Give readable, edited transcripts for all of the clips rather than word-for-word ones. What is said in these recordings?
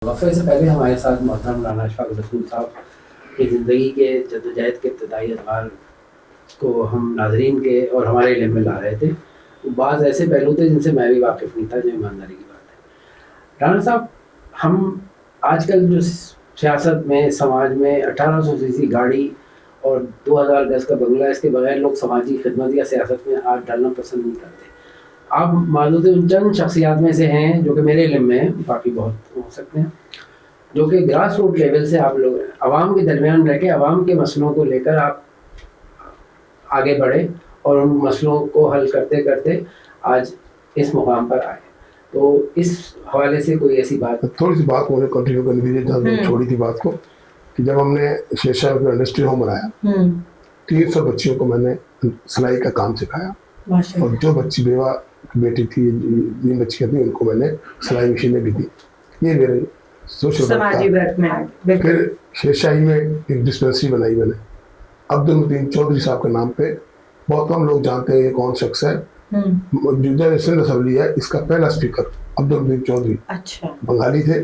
وقفے سے پہلے ہمارے ساتھ محترم رانا اشفاق رسول صاحب کی زندگی کے جدوجہد کے ابتدائی ادوار کو ہم ناظرین کے اور ہمارے علم میں لا رہے تھے. بعض ایسے پہلو تھے جن سے میں بھی واقف نہیں تھا, جو ایمانداری کی بات ہے. رانا صاحب, ہم آج کل جو سیاست میں, سماج میں 1800 سی سی گاڑی اور 2000 گز کا بنگلہ, اس کے بغیر لوگ سماجی خدمت یا سیاست میں ہاتھ ڈالنا پسند نہیں کرتے. آپ معدود ان چند شخصیات میں سے ہیں جو کہ میرے علم میں ہیں, باقی بہت ہو سکتے ہیں, جو کہ گراس روٹ لیول سے آپ لوگ عوام کے درمیان رہ کے عوام کے مسئلوں کو لے کر آپ آگے بڑھے اور ان مسئلوں کو حل کرتے کرتے آج اس مقام پر آئے. تو اس حوالے سے کوئی ایسی بات, تھوڑی سی بات مجھے کنٹینیو کرنی دیجیے جہاں میں چھوڑی تھی بات کو, کہ جب ہم نے شیرشاہ میں انڈسٹری ہوم بنایا 300 بچیوں کو میں نے سلائی کا کام سکھایا, اور جو بچی بیوہ بیٹی تھی, 3 بچیاں تھیں, ان کو میں نے سلائی مشینیں بھی دی. یہ میرے سوشل ورک میں. پھر شیرشاہی میں ایک ڈسپینسری بنائی میں نے عبدالمتین چودھری صاحب کے نام پہ. بہت کم لوگ جانتے ہیں یہ کون شخص ہے. جو سندھ اسمبلی ہے اس کا پہلا اسپیکر عبدالمتین چودھری, بنگالی تھے,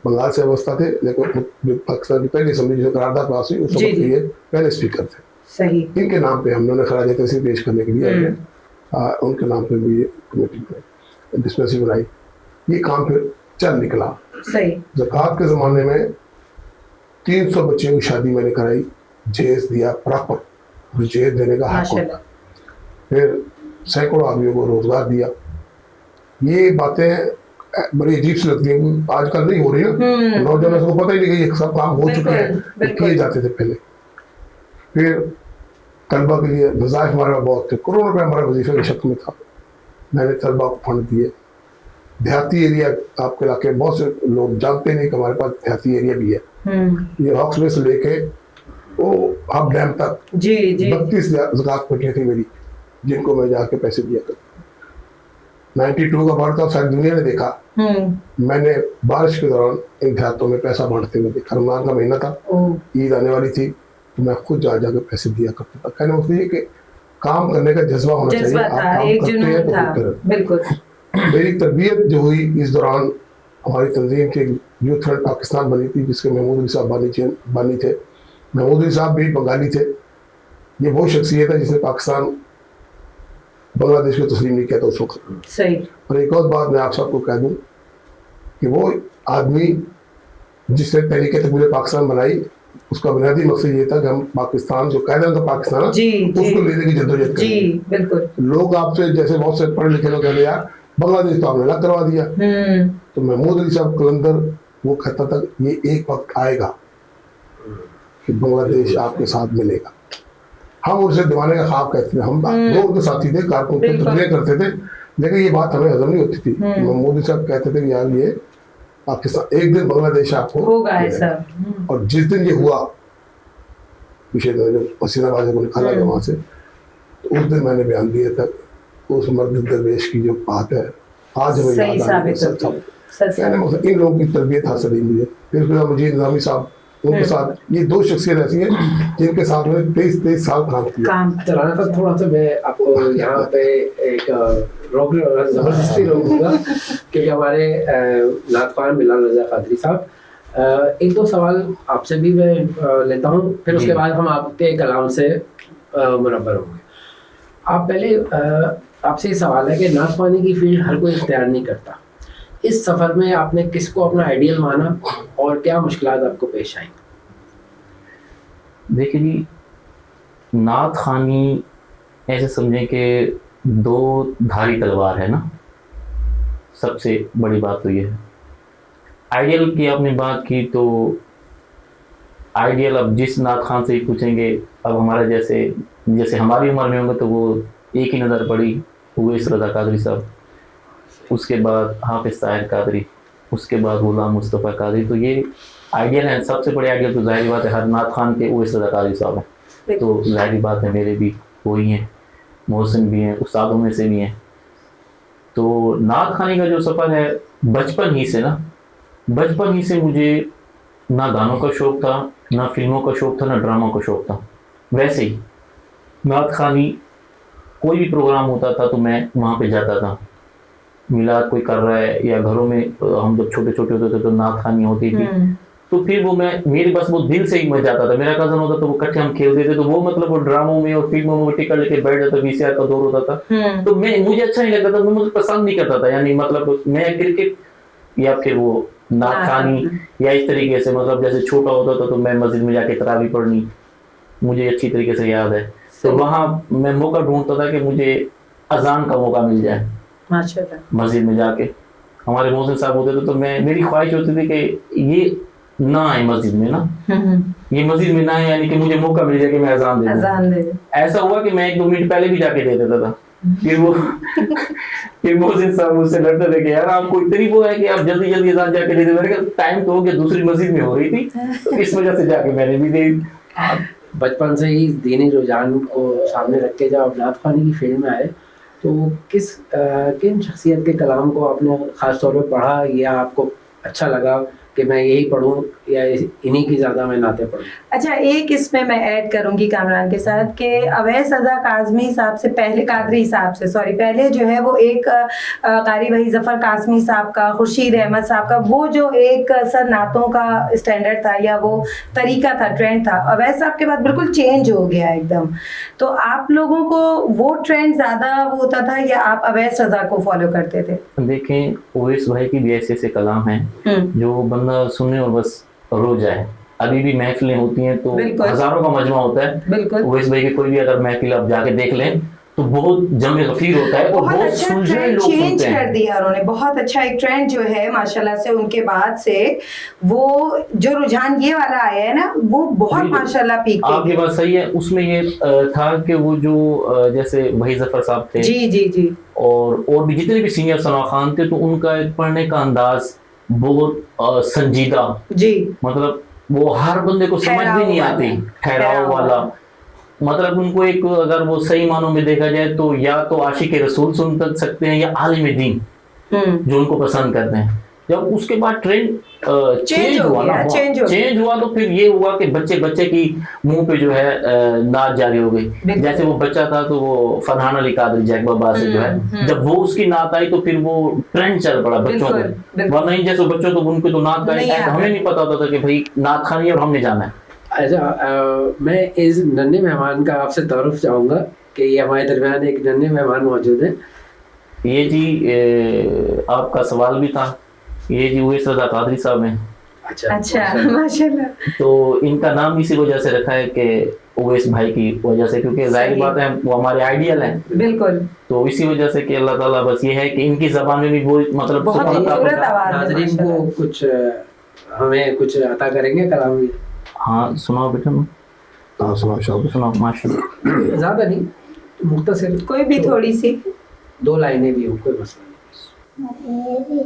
بنگال سے وابستہ تھے, لیکن پاکستان کی پہلی اسمبلی جو قرارداد پاس ہوئی اس وقت یہ پہلے اسپیکر تھے. ان کے نام پہ ہم نے خراج تحسین پیش کرنے کے لیے ان کے نام پہ بھی یہ کمیٹی میں ڈسپینسری بنائی. یہ کام پھر چل نکلا. زکوٰۃ کے زمانے میں 300 بچوں کی شادی میں نے کرائی, جہیز دیا پراپر, جہیز دینے کا حق ہوتا. پھر سینکڑوں آدمیوں کو روزگار دیا. یہ باتیں بڑی عجیب سی لگتی ہیں, آج کل نہیں ہو رہی نا, نوجوانوں کو پتہ ہی نہیں کہ یہ سب کام ہو چکے ہیں, کیے جاتے تھے پہلے. پھر طلبہ کے لیے وظائف ہمارے پاس بہت تھے, کروڑوں روپے ہمارے وظیفے کی شکل میں تھا. میں نے طلبہ کو فنڈ دیے. دیہاتی ایریا, آپ کے علاقے بہت سے لوگ جانتے نہیں کہ ہمارے پاس دیہاتی ایریا بھی ہے. یہ ہاکس وے سے لے کے وہ ہب ڈیم تک 32 زکوٰۃ پٹیاں تھیں میری, جن کو میں جا کے پیسے دیا کرتا. 92 کا بڑھ تھا, ساری دنیا نے دیکھا. میں نے بارش کے دوران ان دیہاتوں میں پیسہ بانٹتے ہوئے دیکھا. رمضان کا مہینہ تھا, عید آنے والی تھی, تو میں خود جا کے پیسے دیا کرتا تھا. کہنے مطلب یہ کہ کام کرنے کا جذبہ ہونا چاہیے. آپ کام کرتے ہیں تو خود کریں. میری تربیت جو ہوئی اس دوران, ہماری تنظیم کی یوتھ فرنٹ پاکستان بنی تھی, جس کے محمود علی صاحب بانی تھے. محمود علی صاحب بھی بنگالی تھے. یہ وہ شخصیت ہے جس نے پاکستان بنگلہ دیش کو تسلیم نہیں کیا تھا اس وقت. اور ایک اور بات میں آپ سب کو کہہ دوں کہ وہ آدمی جس نے تحریک تکمیل پاکستان بنائی, اس کا بنیادی مقصد یہ تھا کہ ہم پاکستان جو قاعدہ تھا پاکستان اس کو لینے کی جدوجہد کریں. لوگ آپ سے جیسے بہت سے پڑھے لکھے لوگ کہتے یار بنگلہ دیش تو آپ نے الگ کروا دیا. تو محمود علی صاحب قلندر وہ کہتا تھا یہ ایک وقت آئے گا کہ بنگلہ دیش آپ کے ساتھ ملے گا. ہم اسے دیوانے کا خواب کہتے تھے. ہم دو ان کے ساتھی تھے, کارکن تھے, تقریر کرتے تھے, لیکن یہ بات ہمیں ہضم نہیں ہوتی تھی. محمود علی صاحب کہتے تھے کہ یار یہ پاکستان ایک دن بنگلہ دیش آپ کو ہوگا. اور جس دن یہ ہوا, پیچھے پسینہ بازی کو نکالا گیا وہاں سے, تو اس دن میں نے بیان دیا تھا اس مرد درویش کی جو بات ہے آج ہمیں یاد آ رہی ہے. ان لوگوں کی تربیت حاصل ہوئی مجھے. پھر مجید نظامی صاحب, ان کے ساتھ یہ 2 شخصیت ایسی ہیں جن کے ساتھ میں 23 سال کام کیا. رانا صاحب تھوڑا سا میں آپ کو یہاں پہ ایک زبردستی روکوں گا, کیونکہ ہمارے نعت خوان بلال رضا قادری صاحب 1-2 سوال آپ سے بھی میں لیتا ہوں, پھر اس کے بعد ہم آپ کے کلام سے منور ہوں گے. آپ پہلے آپ سے یہ سوال ہے کہ نعت خوانی کی فیلڈ ہر کوئی اختیار نہیں کرتا. اس سفر میں آپ نے کس کو اپنا آئیڈیل مانا اور کیا مشکلات آپ کو پیش آئیں؟ دیکھیں جی, نعت خوانی ایسے سمجھیں کہ 2 دھاری تلوار ہے نا. سب سے بڑی بات تو یہ ہے. آئیڈیل کی آپ نے بات کی تو آئیڈیل اب جس نعت خان سے ہی پوچھیں گے, اب ہمارا جیسے ہماری عمر میں ہوں گے تو وہ ایک ہی نظر پڑی اویس رضا قادری صاحب, اس کے بعد حافظ طاہر قادری, اس کے بعد غلام مصطفیٰ قادری. تو یہ آئیڈیل ہیں. سب سے بڑے آئیڈیل تو ظاہری بات ہے ہر نعت خان کے اویس رضا قادری صاحب ہیں. تو ظاہری بات ہے میرے بھی وہی ہیں, محسن بھی ہیں, استادوں میں سے بھی ہیں. تو نعت خوانی کا جو سفر ہے بچپن ہی سے مجھے نہ گانوں کا شوق تھا, نہ فلموں کا شوق تھا, نہ ڈراموں کا شوق تھا. ویسے ہی نعت خوانی کوئی بھی پروگرام ہوتا تھا تو میں وہاں پہ جاتا تھا. मिलाद कोई कर रहा है, या घरों में हम जब छोटे छोटे होते थे तो नात खानी होती थी, तो फिर वो मेरे बस वो दिल से ही मच जाता था। मेरा कजन होता तो वो इकट्ठे हम खेलते थे, तो वो मतलब वो ड्रामों में और फिल्मों में टिकट लेके बैठ जाता, वीसीआर का दौर होता था, तो मुझे अच्छा नहीं लगता था, मैं मुझे पसंद नहीं करता था। यानी मतलब मैं क्रिकेट या फिर वो नात खानी या इस तरीके से, मतलब जैसे छोटा होता था तो मैं मस्जिद में जाके तरावी पढ़नी, मुझे अच्छी तरीके से याद है। तो वहाँ मैं मौका ढूंढता था कि मुझे अजान का मौका मिल जाए माशाल्लाह मस्जिद में जाके। हमारे मोहसिन साहब होते थे तो मेरी ख्वाहिश होती थी कि ये ना आए मस्जिद में ना, ये मस्जिद में ना आए, यानी कि मुझे मौका मिल जाए कि मैं अजान दे दूं। ऐसा हुआ कि मैं 1-2 मिनट पहले भी जाके दे देता था। फिर मोहसिन साहब मुझसे लड़ते थे कि यार आपको इतनी वो है कि आप जल्दी जल्दी अजान जाके दे दे। मैंने कहा टाइम तो हो गया, दूसरी मस्जिद में हो रही थी, तो इस वजह से जाके मैंने भी दे दी। बचपन से ही दीनी रुझान को सामने रख के जब आप नात ख़्वानी की फील्ड में आए, तो किन शख्सियत के कलाम को आपने ख़ास तौर पे पढ़ा, या आपको अच्छा लगा कि मैं यही पढ़ूं या इन्हीं की ज़्यादा मैं नाते पढ़ूं? अच्छा, एक इसमें मैं ऐड करूंगी कामरान के साथ कि अवैस रज़ा काज़मी साहब से पहले, कादरी साहब से सॉरी, पहले जो है वो एक कारी वही ज़फ़र काज़मी साहब का, खुर्शीद अहमद साहब का, वो जो एक सर नातों का स्टैंडर्ड था या वो तरीका था, ट्रेंड था, अवैस साहब के बाद बिल्कुल चेंज हो गया एकदम। तो आप लोगों को वो ट्रेंड ज़्यादा वो होता था या आप अवैस रज़ा को फॉलो करते थे? देखें, ओवैस भाई की भी ऐसे कलाम हैं जो बंदा सुने और बस रो जाए। अभी भी महफिलें होती हैं तो हजारों का मजमा होता है, ओवैस भाई की कोई भी अगर महफिल आप जाके देख लें तो बहुत जमे गफीर होता है और बहुत सुलझे लोग सुनते हैं। कर दिया उन्होंने, बहुत अच्छा एक ट्रेंड जो है माशाल्लाह से उनके बाद से वो जो रुझान ये वाला आया है ना, वो बहुत माशाल्लाह पीक पे। आपकी बात सही है। उसमें ये था कि वो जो जैसे वही ज़फ़र साहब थे जी और भी जितने भी सीनियर सना खान थे, तो उनका पढ़ने का अंदाज बहुत संजीदा जी, मतलब वो हर बंदे को समझ भी नहीं आती, ठहराव वाला। मतलब उनको एक अगर वो सही मानों में देखा जाए तो या तो आशिक रसूल सुन सकते हैं या आलिम दीन जो उनको पसंद करते हैं। जब उसके बाद ट्रेंड चेंज हुआ तो फिर ये हुआ कि बच्चे की मुंह पे जो है नाच जारी हो गई। जैसे वो बच्चा था तो वो फरहान अली कादरी जैक बाबा से जो है, जब वो उसकी नात आई तो फिर वो ट्रेंड चल पड़ा बच्चों को। वरना जैसे बच्चों तो उनके तो नात का हमें नहीं पता था कि भाई नात खानी है और हमने जाना है। अच्छा, मैं इस नन्हे मेहमान का आपसे तारुफ चाहूँगा कि ये हमारे दरमियान एक नन्हे मेहमान मौजूद हैं। ये जी आपका सवाल भी था, ये जी ओवैस रज़ा कादरी साहब हैं। अच्छा माशाल्लाह। तो इनका नाम इसी वजह से रखा है कि ओवैस भाई की वजह से, क्योंकि जाहिर बात है वो हमारे आइडियल हैं। बिल्कुल। तो इसी वजह से कि अल्लाह ताला बस ये है कि इनकी ज़बान में भी वो मतलब बहुत खूबसूरत आवाज़ है। नाज़रीन को कुछ हमें कुछ अता करेंगे कलाम में? हाँ सुनाओ बेटा। हाँ सुनाओ माशाल्लाह। ज़्यादा नहीं, मुख्तसर कोई भी थोड़ी सी 2 लाइनें भी हो, कोई मसला नहीं।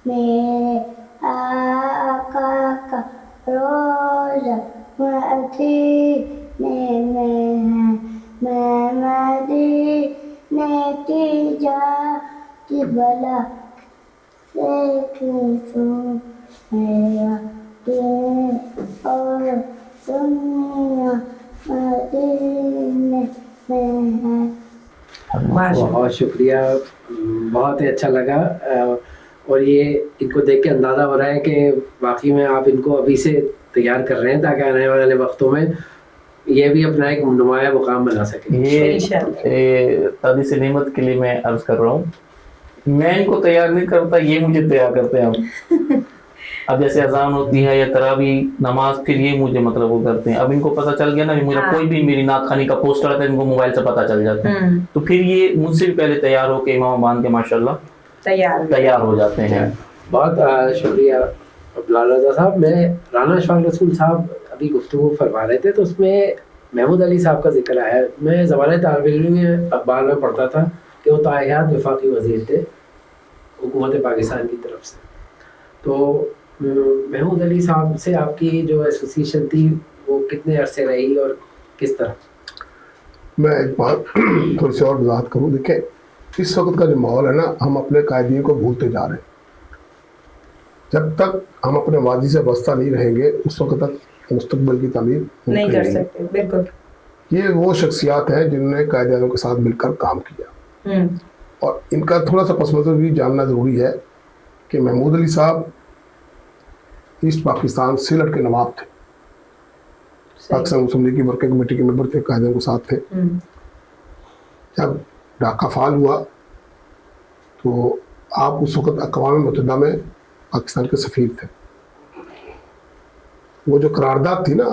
मेरे आका का रोज़ा मदीने में है, मैं मदीने की जाती भला से पूछूं, मेरा दिन और दुनिया मदीने में है। बहुत शुक्रिया, बहुत ही अच्छा लगा। और ये इनको देख के अंदाज़ा हो रहा है कि वाकई में आप इनको अभी से तैयार कर रहे हैं ताकि आने वाले वक्तों में ये भी अपना एक नुमाया मुकाम बना सके। ये तादी से नेमत के लिए मैं अर्ज कर रहा हूँ, मैं इनको तैयार नहीं करता, ये मुझे तैयार करते हैं। अब जैसे अजान होती है या तरावी नमाज, फिर ये मुझे मतलब वो करते हैं। अब इनको पता चल गया ना, मुझे कोई भी मेरी नात खानी का पोस्टर आता है इनको मोबाइल से पता चल जाता है, तो फिर ये मुझसे भी पहले तैयार होके इमाम बांध के माशाल्लाह तैयार हो जाते हैं। बहुत शुक्रिया बिलाल रज़ा साहब। मैं राना अशफाक रसूल साहब अभी गुफ्तगू फरमा रहे थे तो उसमें महमूद अली साहब का जिक्र आया। मैं ज़माने तालिब इल्म में अखबार में पढ़ता था कि वो ताहियात वफाकी वज़ीर थे हुकूमत पाकिस्तान की तरफ से। तो महमूद अली साहब से आपकी जो एसोसिएशन थी वो कितने अरसे रही और किस तरह? मैं एक बात थोड़ी सी और वजाहत करूँ। देखें, इस वक्त का जो माहौल है ना, हम अपने कायदीन को भूलते जा रहे हैं। जब तक हम अपने माजी से वास्ता नहीं रहेंगे उस वक्त तक मुस्तकबिल की तामीर नहीं मुमकिन कर सकते, बिल्कुल। ये वो शख्सियात हैं जिन्होंने कायदे-आज़म के साथ मिलकर काम किया। और इनका थोड़ा सा पस मंज़र भी जानना ज़रूरी है कि महमूद अली साहब ईस्ट पाकिस्तान सिलट के नवाब थे, पाकिस्तान मुस्लिम लीग की वर्किंग कमेटी के मेंबर थे, कायदे के साथ थे। जब ढाका फाल हुआ तो आप उस वक्त अक़वाम मुत्तहिदा में पाकिस्तान के सफ़ीर थे। वो जो करारदाद थी ना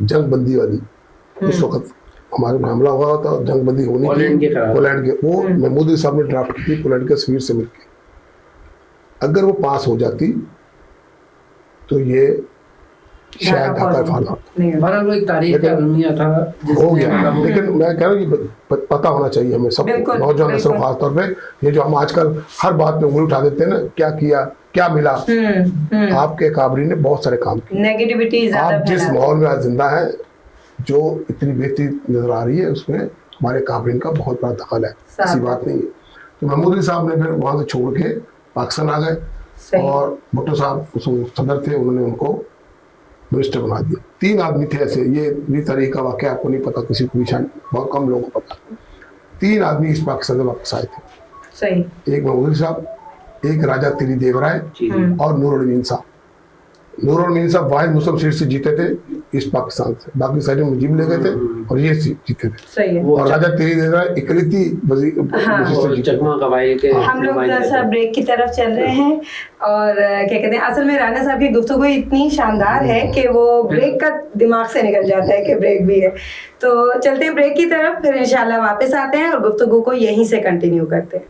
जंग बंदी वाली, उस वक्त हमारे में हमला हुआ था, जंग बंदी होनी थी पोलैंड के, वो महमूद अली साहब ने ड्राफ्ट की थी पोलैंड के सफ़ीर से मिलकर। अगर वो पास हो जाती तो ये शायद ढाका फाल बहरहाल वो एक तारीख का दुनिया था हो गया। लेकिन मैं कह रहा हूँ ये पता होना चाहिए हमें सब नौजवान नस्ल खास तौर पे। ये जो हम आजकल हर बात पे उंगली उठा देते हैं ना, क्या किया क्या मिला, आपके काबरी ने बहुत सारे काम किए। नेगेटिविटी आप जिस माहौल में आज जिंदा है, जो इतनी बेहतरी नजर आ रही है, उसमें हमारे काबरीन का बहुत बड़ा दखल है, ऐसी बात नहीं है। तो महमूद अली साहब ने फिर वहाँ से छोड़ के पाकिस्तान आ गए और भुट्टो साहब सदर थे, उन्होंने उनको मिनिस्टर बना दिया। 3 आदमी थे ऐसे, ये भी तारीख का वाक़या आपको नहीं पता, किसी को भी शायद बहुत कम लोगों को पता। 3 आदमी इस पाकिस्तान से वापस आए थे। सही। एक महमूद अली साहब, एक राजा तिरी देवराय और नूरुल अमीन साहब। नूरुल अमीन साहब वाहिद मुस्लिम सीट से जीते थे ईस्ट पाकिस्तान से, बाकी सारे मुजीब ले गए थे और ये जीते थे। सही है। और राजा तिरी देवराय इकलौती वजीर चकमा कबाइल के। हम लोग जैसा ब्रेक की तरफ चल रहे हैं और क्या कहते हैं, असल में राना साहब की गुफ्तगू इतनी शानदार है कि वो ब्रेक का दिमाग से निकल जाता है कि ब्रेक भी है। तो चलते हैं ब्रेक की तरफ, फिर इंशाल्लाह वापस आते हैं और गुफ्तगू को यहीं से कंटिन्यू करते हैं।